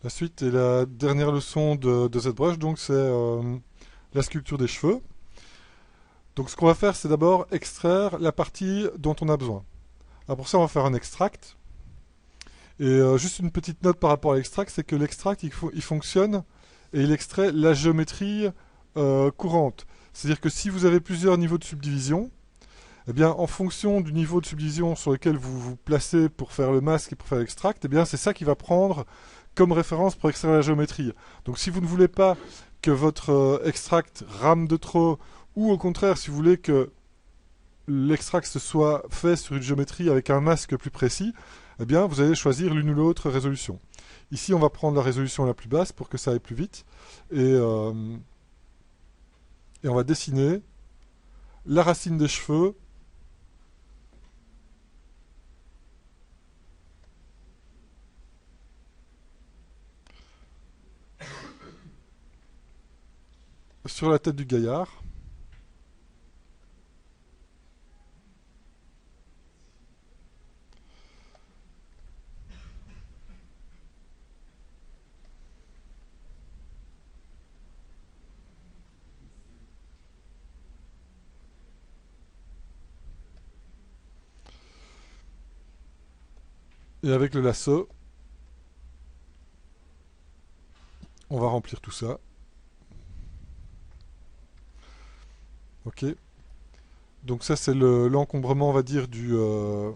La suite et la dernière leçon de ZBrush, donc c'est la sculpture des cheveux. Donc ce qu'on va faire, c'est d'abord extraire la partie dont on a besoin. Alors pour ça, on va faire un extract. Et juste une petite note par rapport à l'extract, c'est que l'extract, il fonctionne et il extrait la géométrie courante. C'est-à-dire que si vous avez plusieurs niveaux de subdivision, eh bien, en fonction du niveau de subdivision sur lequel vous vous placez pour faire le masque et pour faire l'extract, eh bien, c'est ça qui va prendre comme référence pour extraire la géométrie. Donc si vous ne voulez pas que votre extract rame de trop, ou au contraire, si vous voulez que l'extract se soit fait sur une géométrie avec un masque plus précis, eh bien, vous allez choisir l'une ou l'autre résolution. Ici, on va prendre la résolution la plus basse pour que ça aille plus vite. Et on va dessiner la racine des cheveux sur la tête du gaillard. Et avec le lasso, on va remplir tout ça. Ok. Donc ça, c'est l'encombrement, on va dire, de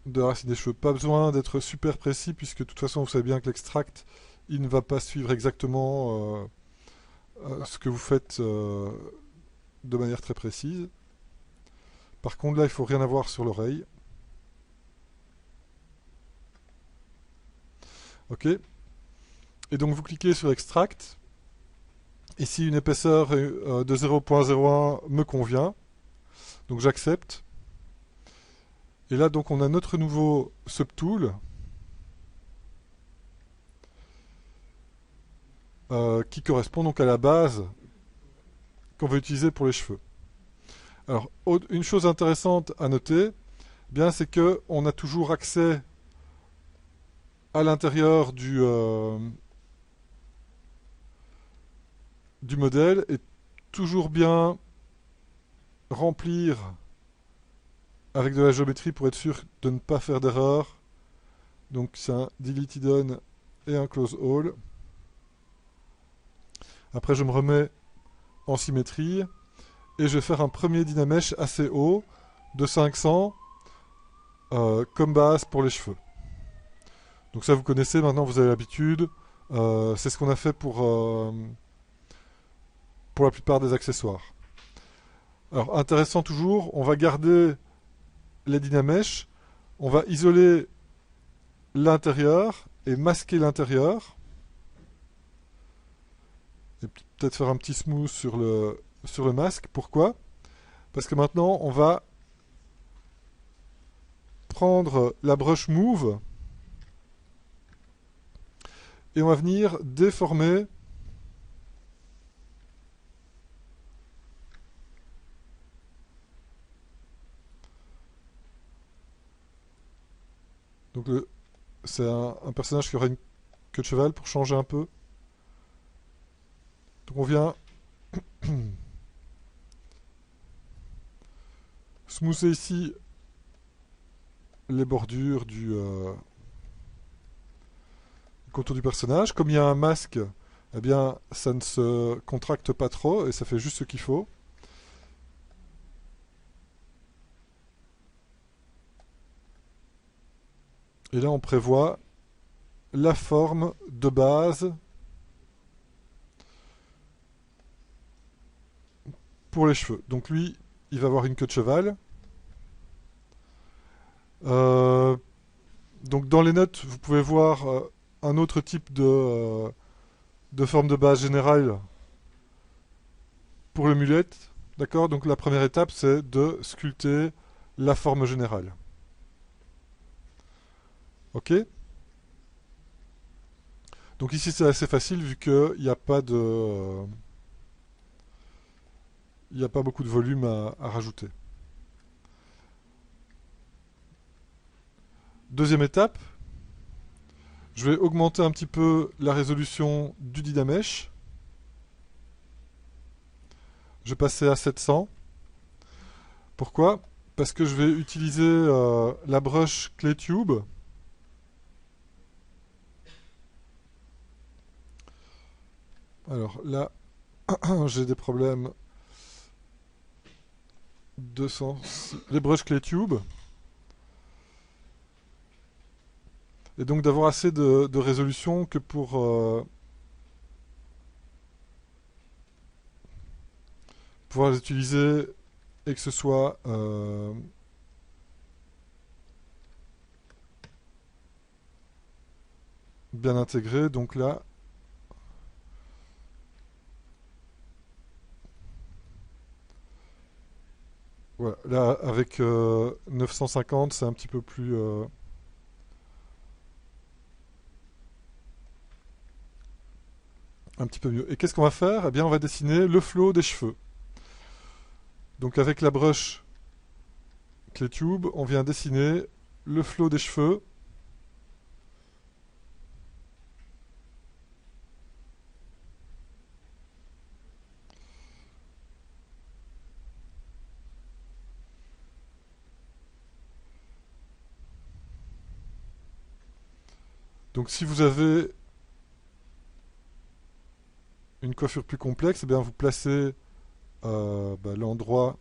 la racine des cheveux. Pas besoin d'être super précis, puisque de toute façon, vous savez bien que l'extract, il ne va pas suivre exactement ce que vous faites de manière très précise. Par contre, là, il faut rien avoir sur l'oreille. Ok. Et donc, vous cliquez sur Extract. Ici, une épaisseur de 0.01 me convient. Donc, j'accepte. Et là, donc, on a notre nouveau subtool qui correspond donc à la base qu'on va utiliser pour les cheveux. Alors, une chose intéressante à noter, eh bien, c'est que on a toujours accès à l'intérieur du modèle et toujours bien remplir avec de la géométrie pour être sûr de ne pas faire d'erreur. Donc c'est un delete hidden et un close all. Après je me remets en symétrie et je vais faire un premier dynamesh assez haut de 500 comme base pour les cheveux. Donc ça vous connaissez, maintenant vous avez l'habitude. C'est ce qu'on a fait pour la plupart des accessoires. Alors intéressant toujours, on va garder les dynamesh, on va isoler l'intérieur et masquer l'intérieur. Et peut-être faire un petit smooth sur le masque. Pourquoi? Parce que maintenant, on va prendre la brush move et on va venir déformer donc c'est un personnage qui aura une queue de cheval pour changer un peu. Donc on vient smoother ici les bordures du contour du personnage. Comme il y a un masque, eh bien ça ne se contracte pas trop et ça fait juste ce qu'il faut. Et là on prévoit la forme de base pour les cheveux. Donc lui, il va avoir une queue de cheval. Euh, donc dans les notes, vous pouvez voir un autre type de forme de base générale pour le mulette. D'accord? Donc la première étape, c'est de sculpter la forme générale. Ok? Donc ici, c'est assez facile vu qu'il n'y a pas il n'y a pas beaucoup de volume à rajouter. Deuxième étape, Je vais augmenter un petit peu la résolution du Dynamesh. Je vais passer à 700. Pourquoi? Parce que je vais utiliser la brush ClayTube. Alors là, j'ai des problèmes de sens. Les brushes ClayTube. Et donc d'avoir assez de résolution que pour pouvoir les utiliser et que ce soit bien intégré. Donc là, voilà, là avec 950, c'est un petit peu plus un petit peu mieux. Et qu'est-ce qu'on va faire? Eh bien, on va dessiner le flow des cheveux. Donc avec la brush ClayTube, on vient dessiner le flow des cheveux. Donc si vous avez une coiffure plus complexe, eh bien vous placez l'endroit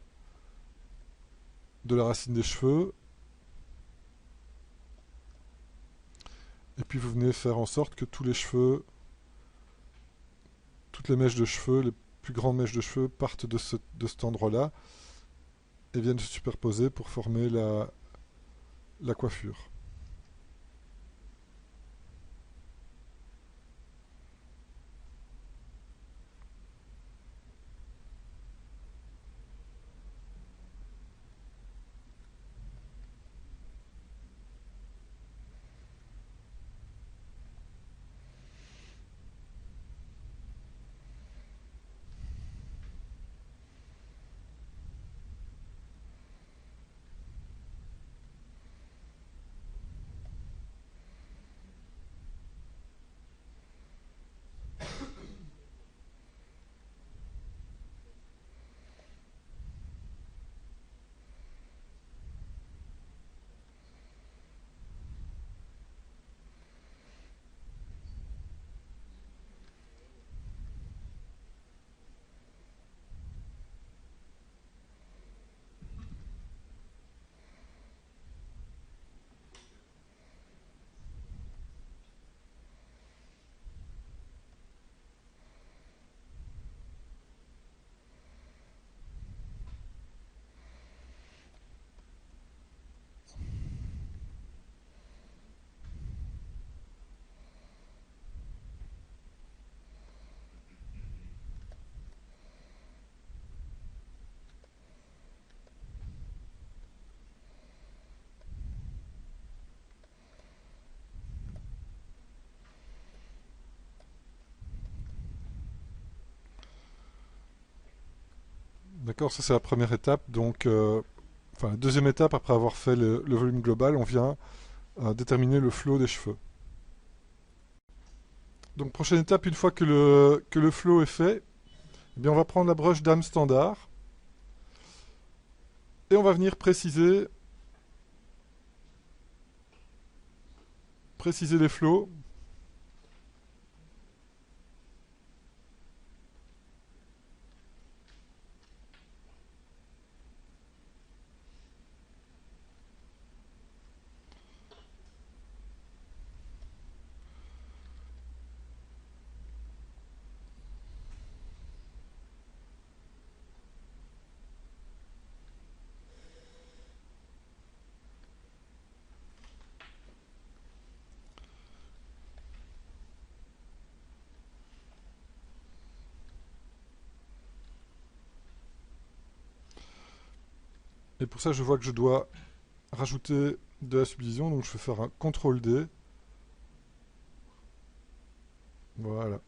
de la racine des cheveux et puis vous venez faire en sorte que tous les cheveux, toutes les mèches de cheveux, les plus grandes mèches de cheveux partent de cet endroit-là et viennent se superposer pour former la coiffure. D'accord, ça c'est la première étape. Donc, la deuxième étape, après avoir fait le volume global, on vient déterminer le flow des cheveux. Donc, prochaine étape, une fois que le flow est fait, eh bien, on va prendre la broche dame standard et on va venir préciser les flows. Et pour ça, je vois que je dois rajouter de la subdivision. Donc, je vais faire un CTRL D. Voilà.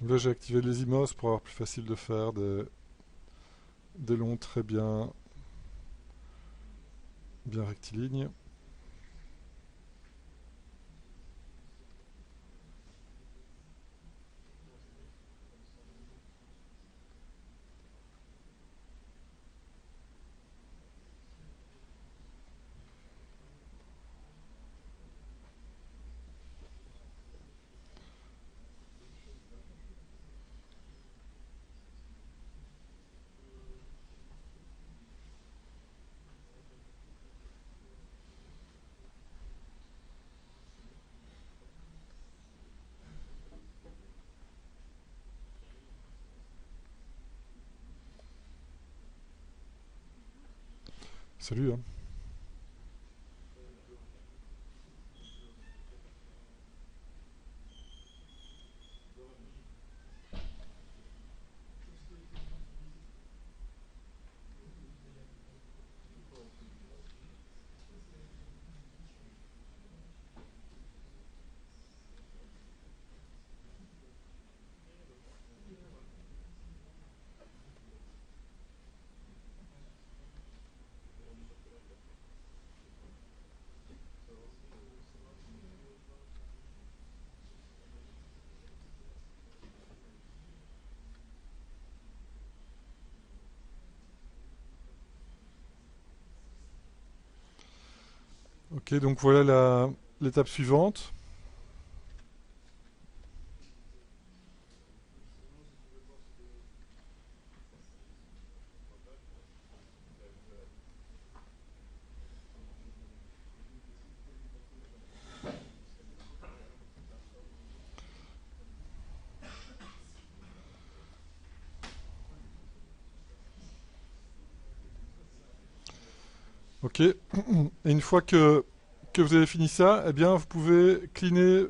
Donc là, j'ai activé les IMOS pour avoir plus facile de faire des longs très bien rectilignes. Salut, hein. Ok, donc voilà l'étape suivante. Ok, et une fois que vous avez fini ça, eh bien, vous pouvez cleaner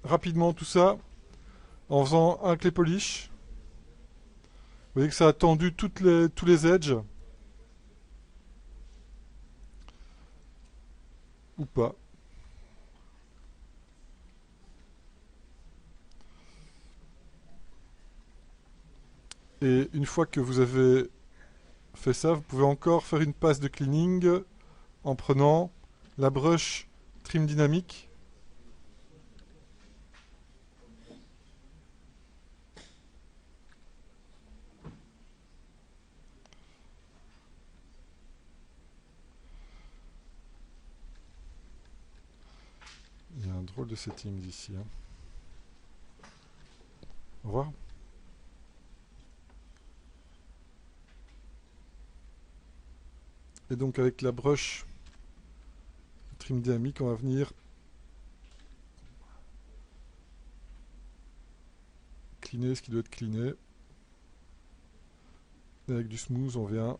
rapidement tout ça en faisant un clé polish. Vous voyez que ça a tendu tous les edges, ou pas. Et une fois que vous avez fait ça, vous pouvez encore faire une passe de cleaning en prenant la brush trim dynamique. Il y a un drôle de setting ici, hein. Au revoir. Et donc avec la brush trim dynamique, on va venir cleaner ce qui doit être cleané. Et avec du smooth, on vient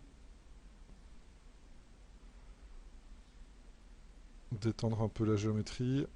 détendre un peu la géométrie.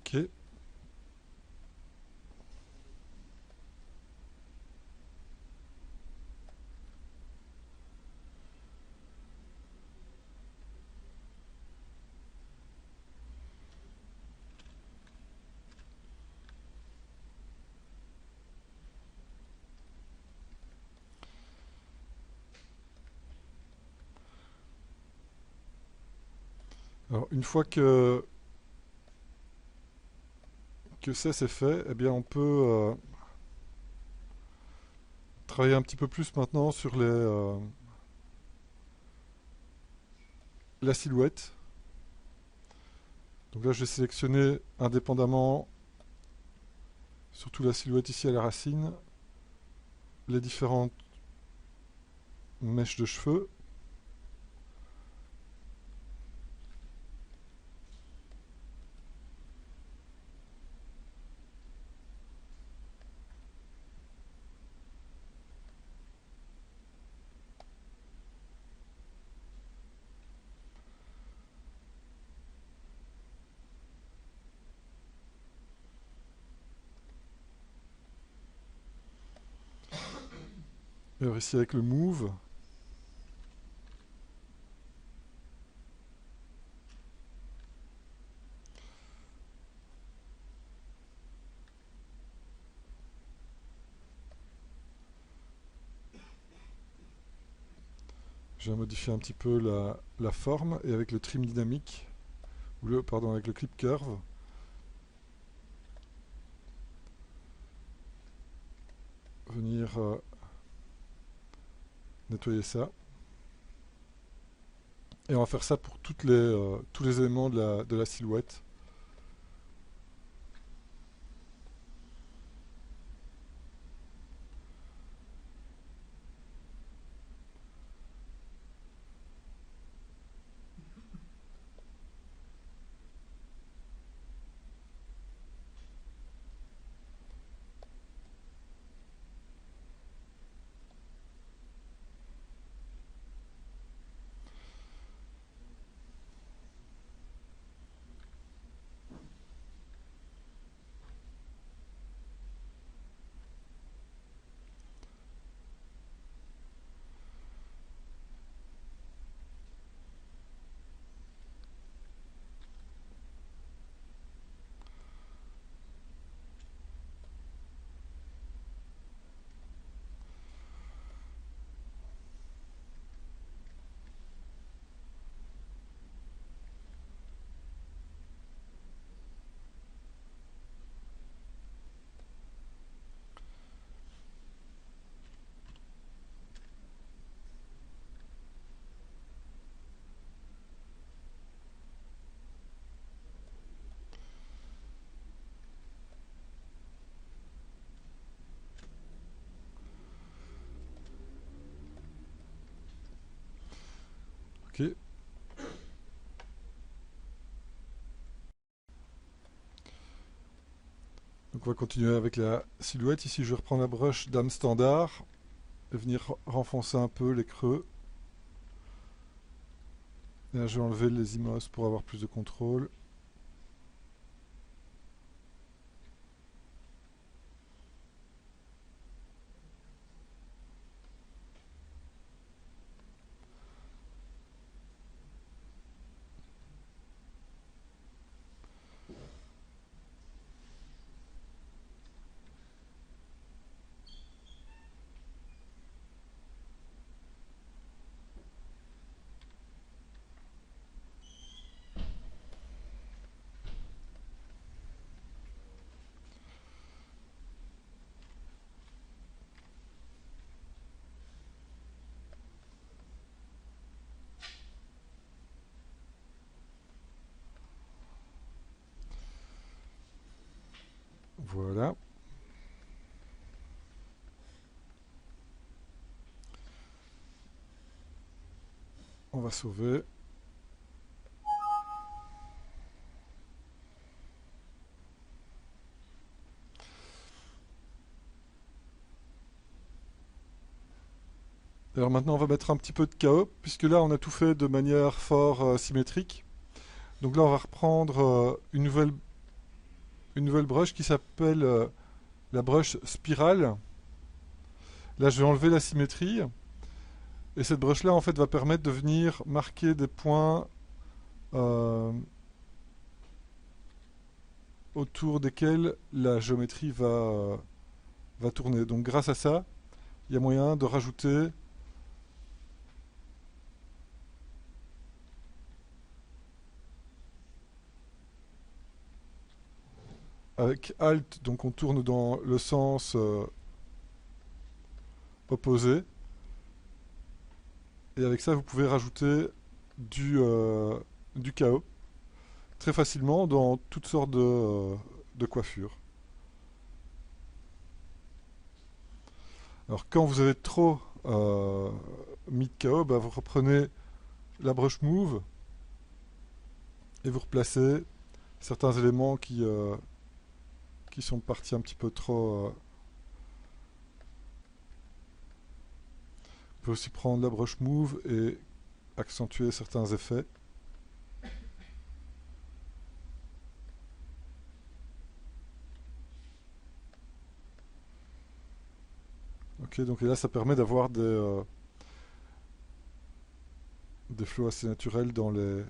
Ok. Alors une fois que c'est fait, eh bien on peut travailler un petit peu plus maintenant sur la silhouette. Donc là, je vais sélectionner indépendamment, surtout la silhouette ici à la racine, les différentes mèches de cheveux. Et alors ici avec le move, je vais modifier un petit peu la forme, et avec le trim dynamique, ou pardon, avec le clip curve, venir nettoyer ça. Et on va faire ça pour tous les éléments de la silhouette. Ok. Donc on va continuer avec la silhouette. Ici, je vais reprendre la brush dame standard et venir renfoncer un peu les creux. Et là, je vais enlever les imos pour avoir plus de contrôle. Voilà. On va sauver. Alors maintenant, on va mettre un petit peu de KE, puisque là, on a tout fait de manière fort symétrique. Donc là, on va reprendre une nouvelle brush qui s'appelle la brush spirale. Là, je vais enlever la symétrie. Et cette brush-là, en fait, va permettre de venir marquer des points euh, autour desquels la géométrie va tourner. Donc grâce à ça, il y a moyen de rajouter Avec Alt, donc on tourne dans le sens opposé. Et avec ça, vous pouvez rajouter du chaos très facilement dans toutes sortes de coiffures. Alors quand vous avez trop mis de chaos, bah, vous reprenez la brush move et vous replacez certains éléments qui sont partis un petit peu trop. Vous pouvez aussi prendre la brush move et accentuer certains effets. Ok, donc et là ça permet d'avoir des flots assez naturels dans les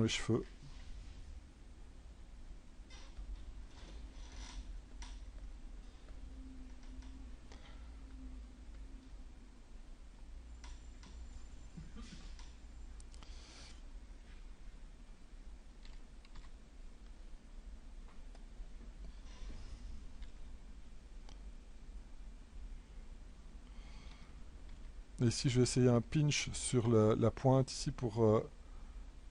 cheveux. Et ici je vais essayer un pinch sur la pointe ici pour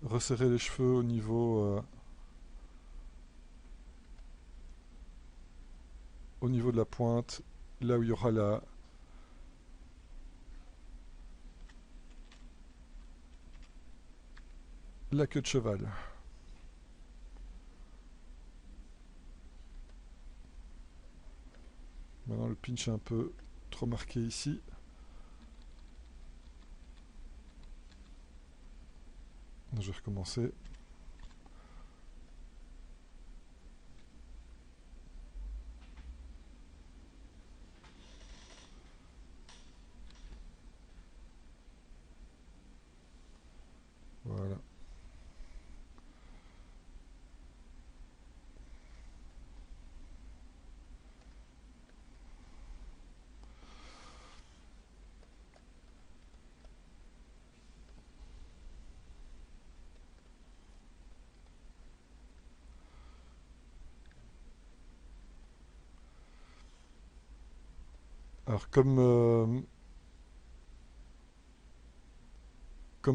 resserrer les cheveux au niveau de la pointe, là où il y aura la queue de cheval. Maintenant le pinch est un peu trop marqué ici. Je vais recommencer. Voilà. Alors comme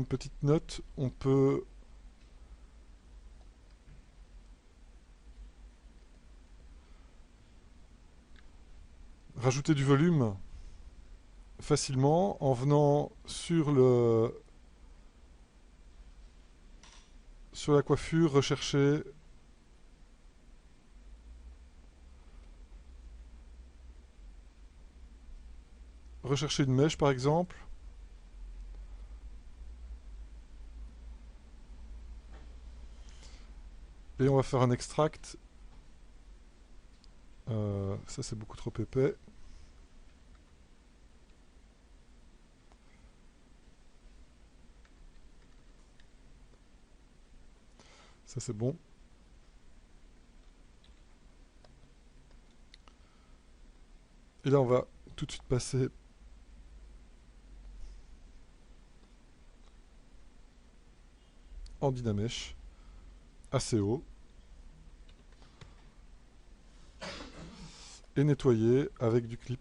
petite note, on peut rajouter du volume facilement en venant sur la coiffure, rechercher une mèche par exemple. Et on va faire un extract. Ça c'est beaucoup trop épais. Ça c'est bon. Et là on va tout de suite passer en Dynamèche assez haut et nettoyer avec du clip.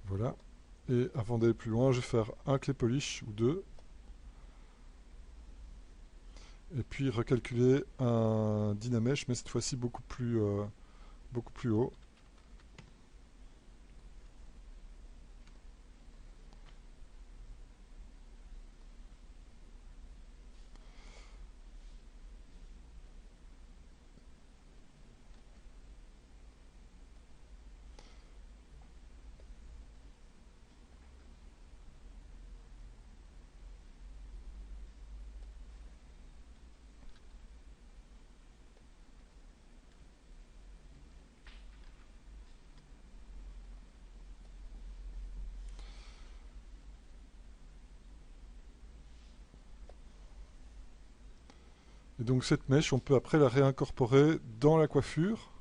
Voilà. Et avant d'aller plus loin, je vais faire un clé polish ou deux. Et puis recalculer un Dynamesh, mais cette fois-ci beaucoup plus haut. Et donc cette mèche, on peut après la réincorporer dans la coiffure.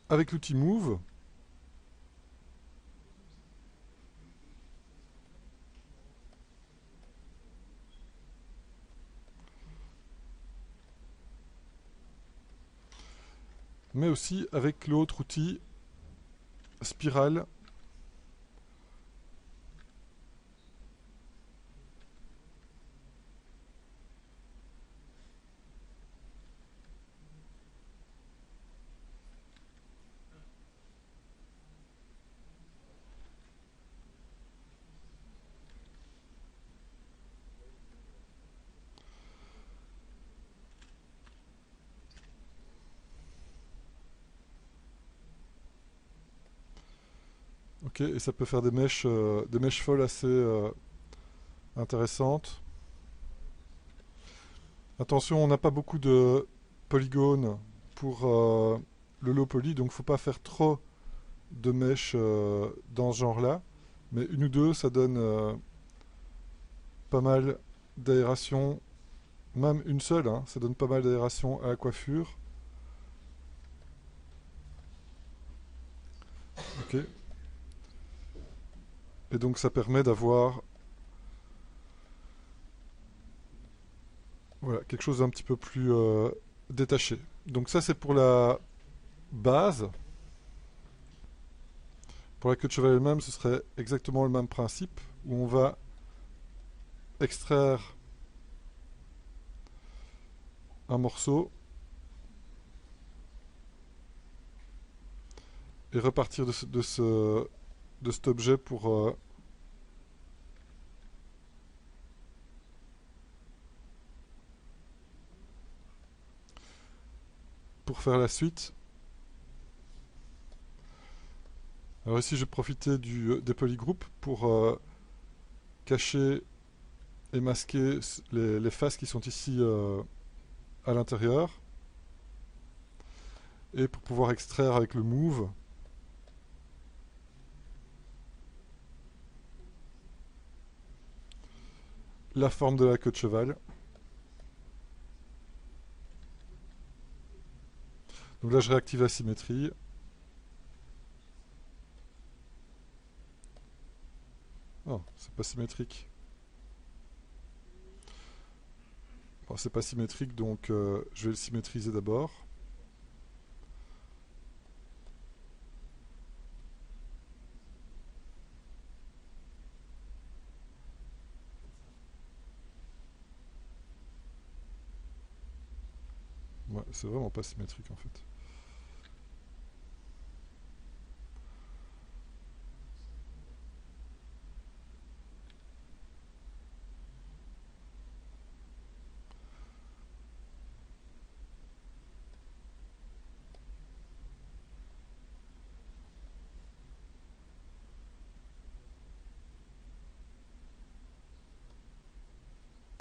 Avec l'outil Move. Mais aussi avec l'autre outil Spirale. Ok, et ça peut faire des mèches folles assez intéressantes. Attention, on n'a pas beaucoup de polygones pour le low poly, donc il ne faut pas faire trop de mèches dans ce genre-là. Mais une ou deux, ça donne pas mal d'aération. Même une seule, hein, ça donne pas mal d'aération à la coiffure. Ok. Et donc ça permet d'avoir voilà, quelque chose d'un petit peu plus détaché. Donc ça c'est pour la base. Pour la queue de cheval elle-même, ce serait exactement le même principe, où on va extraire un morceau et repartir de cet objet pour faire la suite. Alors ici, je vais profiter des polygroups pour cacher et masquer les faces qui sont ici à l'intérieur. Et pour pouvoir extraire avec le move la forme de la queue de cheval. Donc là, je réactive la symétrie. Oh, c'est pas symétrique. Bon, c'est pas symétrique, donc je vais le symétriser d'abord. Ouais, c'est vraiment pas symétrique en fait.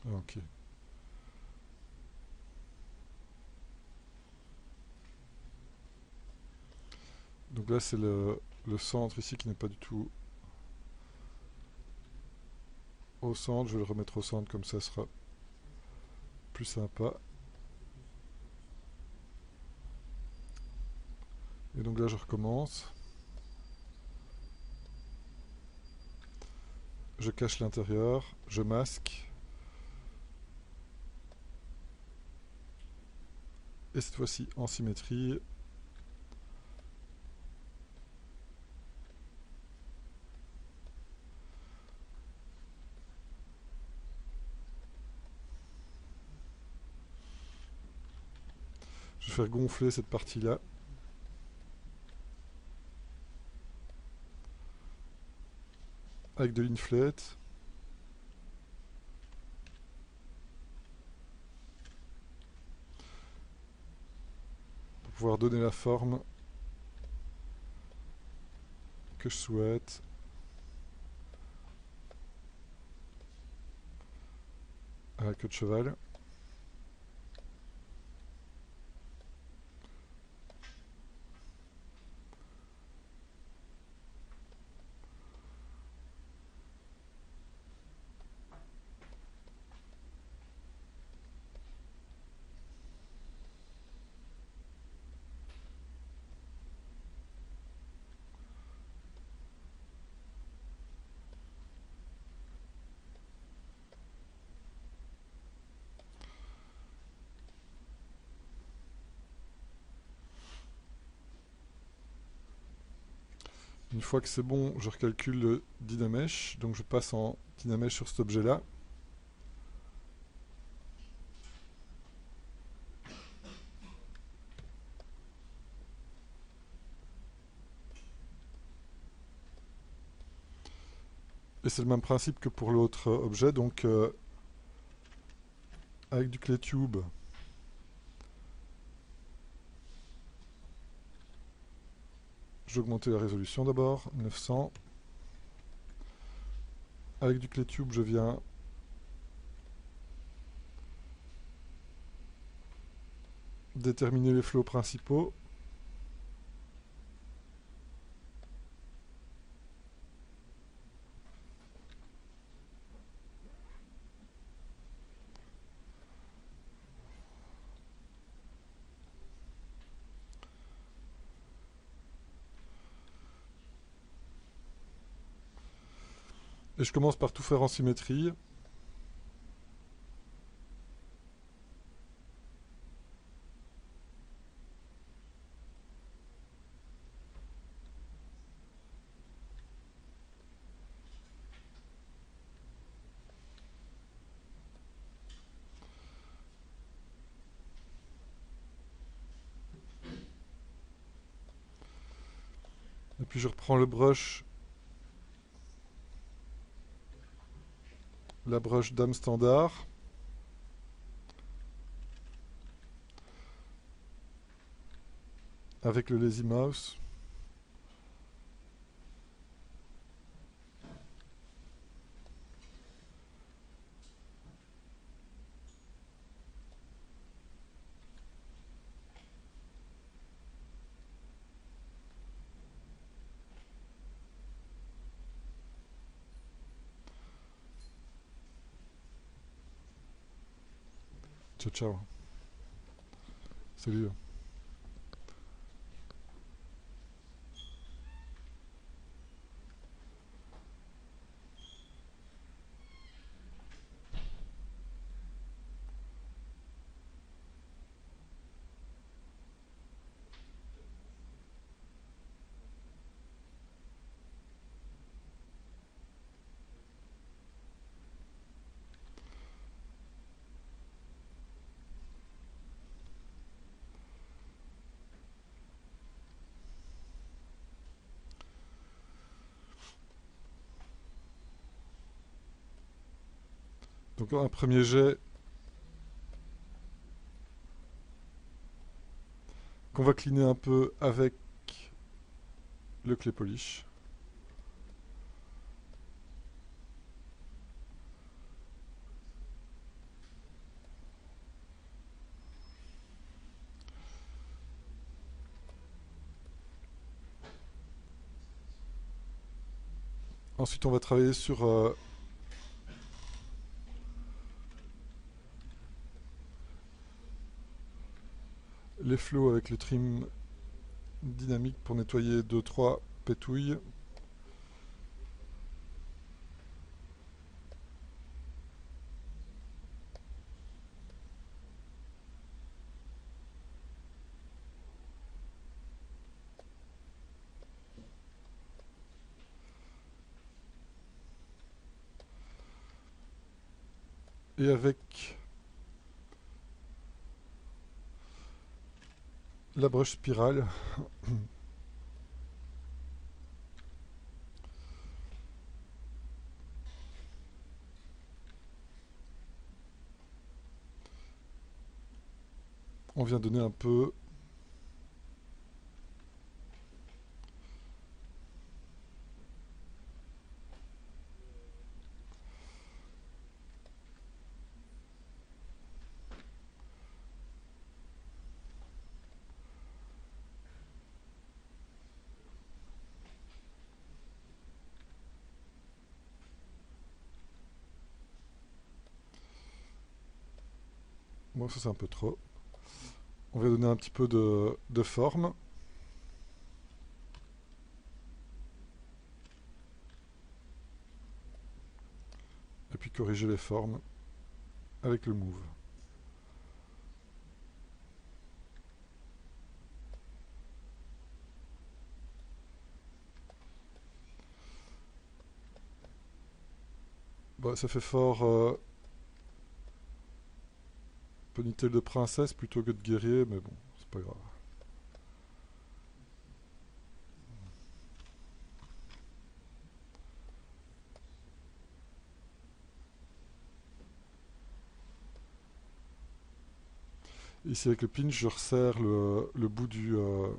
Ah, ok. Donc là, c'est le centre ici qui n'est pas du tout au centre. Je vais le remettre au centre, comme ça sera plus sympa. Et donc là, je recommence. je cache l'intérieur, je masque. Et cette fois-ci en symétrie. Je vais faire gonfler cette partie-là. Avec de l'inflate. Pour pouvoir donner la forme que je souhaite. À la queue de cheval. Une fois que c'est bon, je recalcule le Dynamesh. Donc je passe en Dynamesh sur cet objet-là. Et c'est le même principe que pour l'autre objet. Donc avec du clé-tube, je vais augmenter la résolution d'abord, 900. Avec du clé-tube, je viens déterminer les flots principaux. Et je commence par tout faire en symétrie. Et puis je reprends le brush, la brush dame standard. Avec le lazy mouse. Ciao, ciao. Salut. Donc un premier jet qu'on va cleaner un peu avec le clé polish. Ensuite on va travailler sur les flots avec le trim dynamique pour nettoyer 2-3 pétouilles. Et avec la broche spirale, on vient donner un peu bon, ça c'est un peu trop. On va donner un petit peu de forme. Et puis corriger les formes avec le move. Bon, ça fait fort ponytail de princesse plutôt que de guerrier, mais bon, c'est pas grave. Ici avec le pinch, je resserre le bout de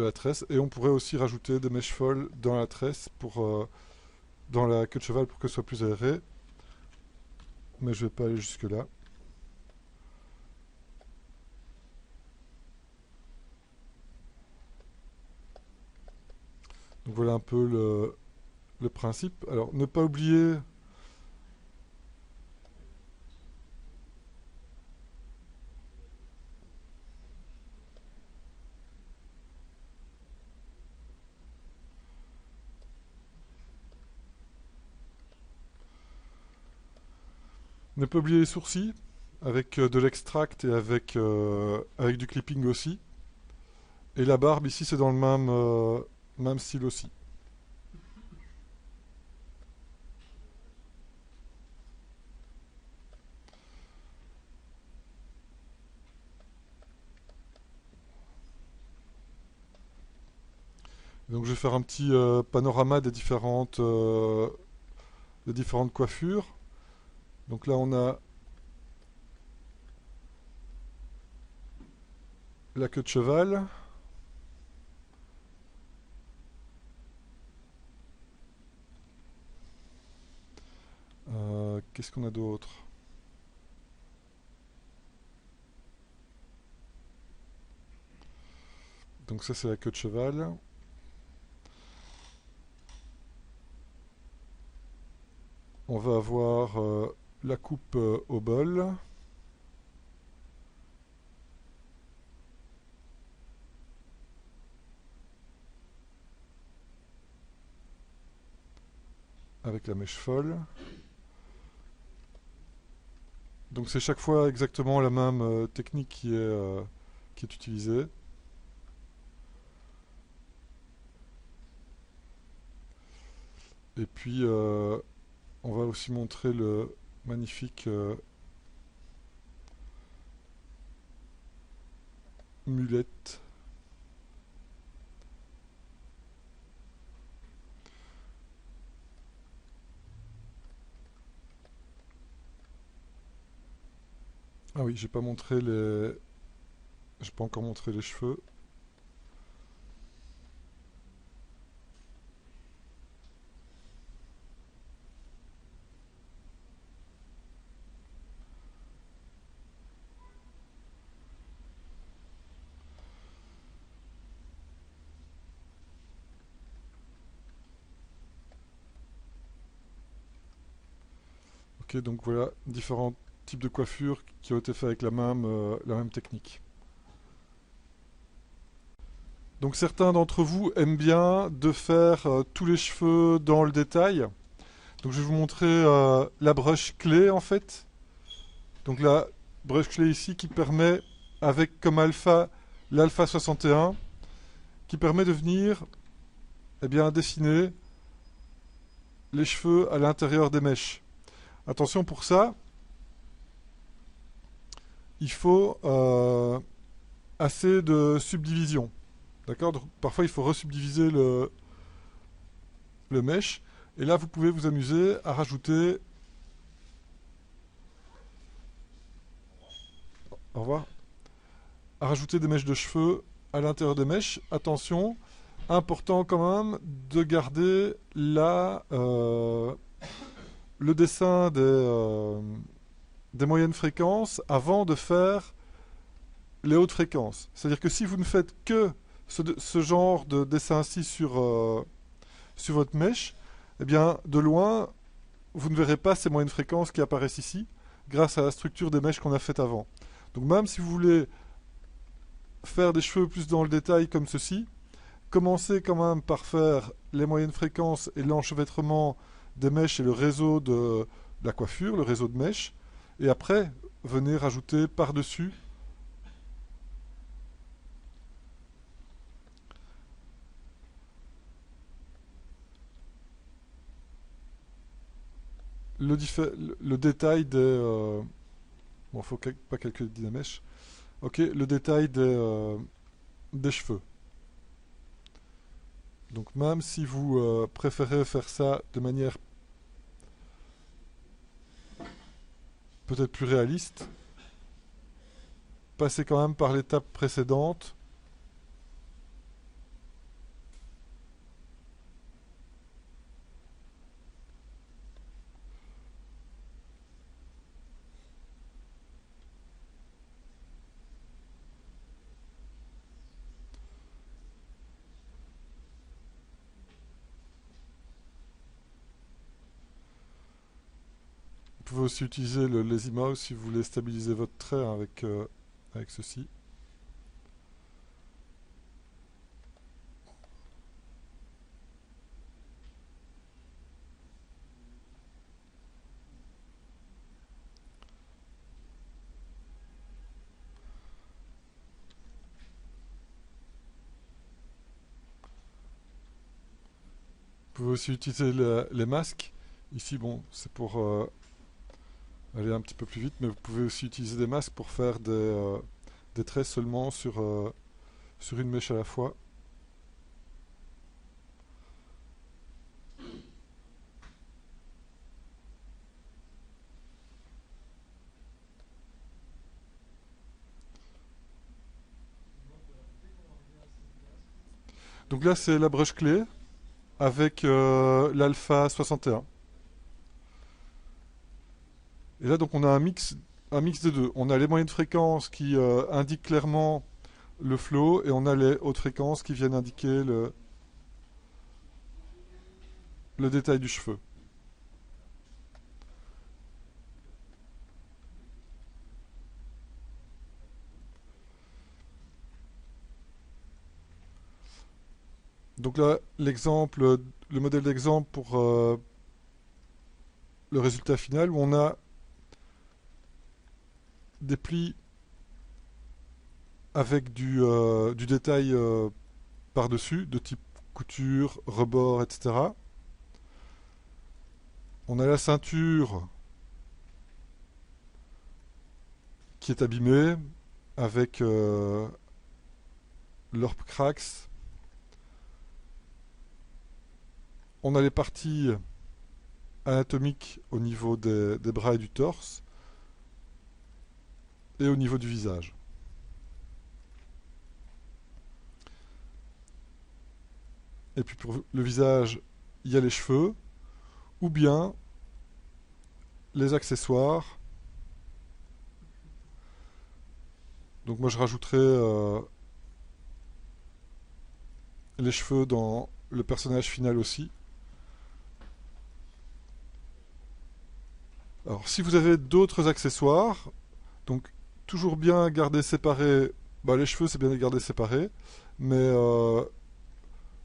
la tresse. Et on pourrait aussi rajouter des mèches folles dans la tresse, dans la queue de cheval pour que ce soit plus aéré. Mais je vais pas aller jusque là. Donc voilà un peu le principe. Alors ne pas oublier les sourcils avec de l'extract et avec du clipping aussi. Et la barbe ici c'est dans le même style aussi. Donc je vais faire un petit panorama des différentes coiffures. Donc là on a la queue de cheval. Qu'est-ce qu'on a d'autre? Donc ça c'est la queue de cheval. On va avoir la coupe au bol. Avec la mèche folle. Donc c'est chaque fois exactement la même technique qui est utilisée. Et puis on va aussi montrer le magnifique mulette. Ah oui, j'ai pas montré j'ai pas encore montré les cheveux. Ok, donc voilà différents types de coiffures qui ont été faits avec la même technique. Donc certains d'entre vous aiment bien de faire tous les cheveux dans le détail. Donc je vais vous montrer la brush clé en fait. Donc la brush clé ici qui permet, avec comme alpha l'alpha 61, qui permet de venir dessiner les cheveux à l'intérieur des mèches. Attention pour ça, il faut assez de subdivision. D'accord? Donc, parfois il faut resubdiviser le mesh. Et là vous pouvez vous amuser à rajouter. Au revoir. À rajouter des mèches de cheveux à l'intérieur des mèches. Attention, important quand même de garder le dessin des moyennes fréquences avant de faire les hautes fréquences. C'est-à-dire que si vous ne faites que ce genre de dessin-ci sur votre mèche, eh bien, de loin, vous ne verrez pas ces moyennes fréquences qui apparaissent ici, grâce à la structure des mèches qu'on a faites avant. Donc même si vous voulez faire des cheveux plus dans le détail comme ceci, commencez quand même par faire les moyennes fréquences et l'enchevêtrement des mèches et le réseau de la coiffure, le réseau de mèches, et après, venez rajouter par-dessus le détail des... bon, il faut pas calculer la mèche. Ok, le détail des cheveux. Donc même si vous préférez faire ça de manière peut-être plus réaliste, passez quand même par l'étape précédente. Vous pouvez aussi utiliser le lazy mouse si vous voulez stabiliser votre trait hein, avec ceci. Vous pouvez aussi utiliser les masques. Ici, bon, c'est pour aller un petit peu plus vite, mais vous pouvez aussi utiliser des masques pour faire des traits seulement sur une mèche à la fois. Donc là, c'est la brush clé avec l'alpha 61. Et là, donc, on a un mix des deux. On a les moyennes de fréquences qui indiquent clairement le flow et on a les hautes fréquences qui viennent indiquer le détail du cheveu. Donc là, le modèle d'exemple pour le résultat final où on a des plis avec du détail par-dessus, de type couture, rebord, etc. On a la ceinture qui est abîmée avec leur cracks. On a les parties anatomiques au niveau des bras et du torse et au niveau du visage. Et puis pour le visage, il y a les cheveux ou bien les accessoires. Donc moi je rajouterai les cheveux dans le personnage final aussi. Alors si vous avez d'autres accessoires, donc toujours bien garder séparés, bah, les cheveux c'est bien de les garder séparés, mais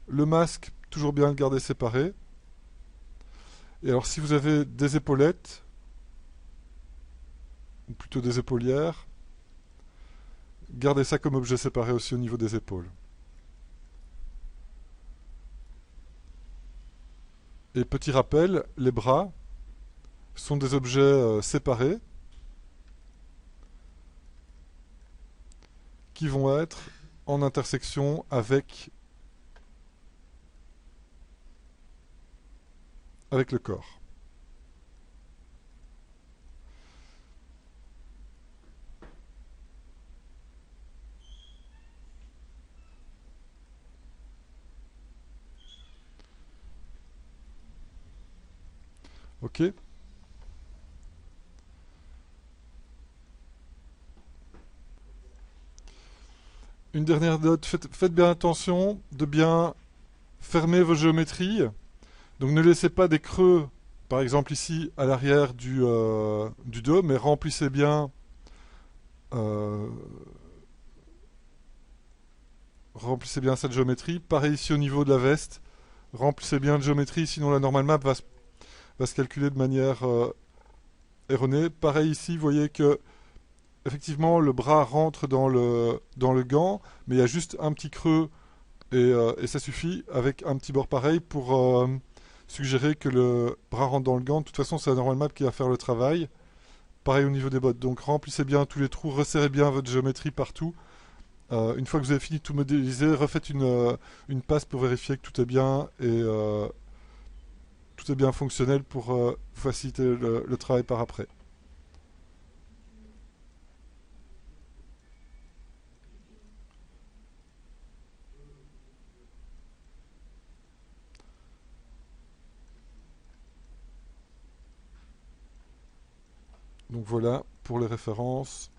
le masque toujours bien le garder séparé. Et alors si vous avez des épaulettes, ou plutôt des épaulières, gardez ça comme objet séparé aussi au niveau des épaules. Et petit rappel, les bras sont des objets séparés qui vont être en intersection avec le corps. Ok? Une dernière note, faites bien attention de bien fermer vos géométries. Donc ne laissez pas des creux, par exemple ici à l'arrière du dos, mais euh, remplissez bien cette géométrie. Pareil ici au niveau de la veste, remplissez bien la géométrie, sinon la normal map va se calculer de manière erronée. Pareil ici, vous voyez que effectivement le bras rentre dans le gant, mais il y a juste un petit creux et ça suffit avec un petit bord pareil pour suggérer que le bras rentre dans le gant. De toute façon, c'est la normal map qui va faire le travail. Pareil au niveau des bottes. Donc remplissez bien tous les trous, resserrez bien votre géométrie partout. Une fois que vous avez fini de tout modéliser, refaites une passe pour vérifier que tout est bien et tout est bien fonctionnel pour faciliter le travail par après. Donc voilà pour les références,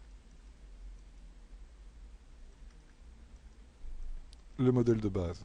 le modèle de base.